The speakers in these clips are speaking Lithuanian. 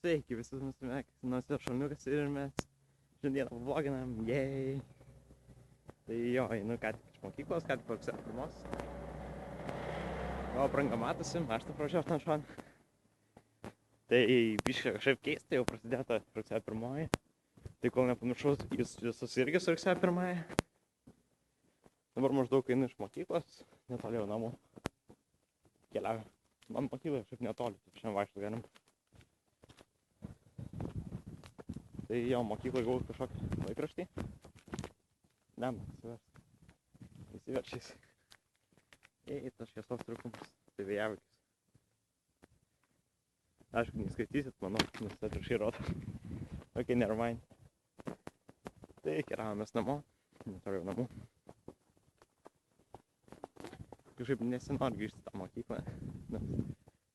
Sveiki, visus mūsų mėgstamas šalniukas ir mes šiandieną vloginam, jei. Tai jo, einu ką tik iš mokyklos, ką tik po rugsėjo 1. O apranga matosi, aš tą pražiau ten šoną. Tai biškai kažkaip keista, jau prasidėjo ta rugsėjo 1. Tai kol nepamiršau, jūs visus irgi su rugsėjo 1. Dabar maždaug einu iš mokyklos, netoli jau namų. Keliauju. Man mokykla kažkaip netoli, tai šiandien vaikščiot galim. Tai jo, mokyklai gavau kažkokį laikraštį. Lemba, įsiverčiais. Ei, tas šviesos trūkumas, tai vėjavikis. Aišku, neskaitysit, manau, nes atvirkščiai rodo. Ok, never mind. Tai keliavomės namo, netoli jau namų. Kažkaip nesinori grįžti tą mokyklą, nes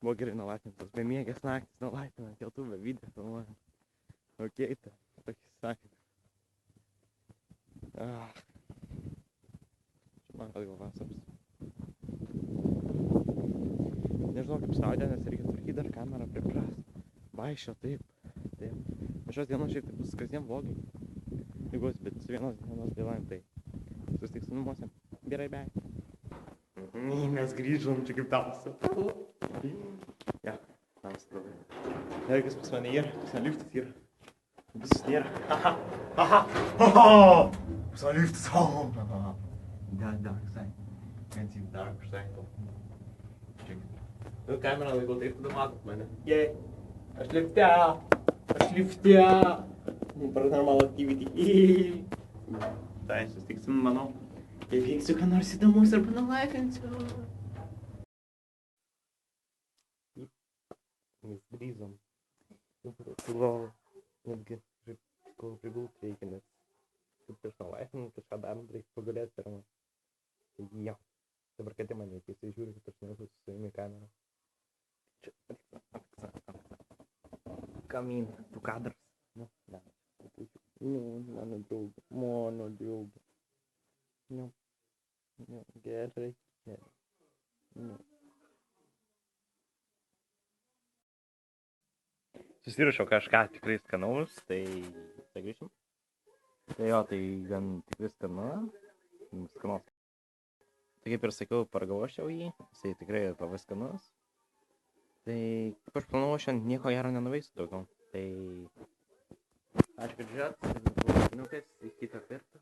buvo gerai nulaitintas, bemiegės naktis, nulaitinant keltuvę, video filmuojant. Ok, tai tokį sakyti. Čia man kad galva saps. Nežinau kaip saudė, nes reikia tvarkyti dar kamerą priprast. Vaikščio, taip. Šios dienos šiaip tai bus kasdien vlogai. Jeigu bet su vienos dienos dėlaim, tai susitiksiu namuose. Gerai, bye. Mes grįžom, čia kaip tamsu. Ja, tamsu labai. Jeigu pas mane yra, pas mane liftas yra. Visus nėra. Pas mane liftas. Dark side. Can't see the dark side. Nu, kamerą laikau taip, tada matot mane. Jei, aš lifte. Paranormal activity. Tai, susitiksim, manau. Jei veiksiu ką nors įdomus arba nulaikinsiu. Mes grįžom. Sugalvojau, netgi kol prigult reikia, nes kaip prieš nulaikinant kažką darant reikia pagulėti per mane. Tai jo. Dabar kad į mane keistai žiūri, kad aš nesu su savimi kamerą. Čia. Kamyn, tu kadras. Nu, ne. Mano draugė. Nu. Gerai. Susirašiau kažką tikrai skanaus, tai grįžim. Tai jo, tai gan tikrai skanos. Tai kaip ir sakiau, paragaučiau jį, jisai tikrai labai skanus. Tai kaip aš planavau, šiandien nieko gero nenuveisiu daugiau. Tai ačiū, kad žiūrėjot, iki kitą kartą.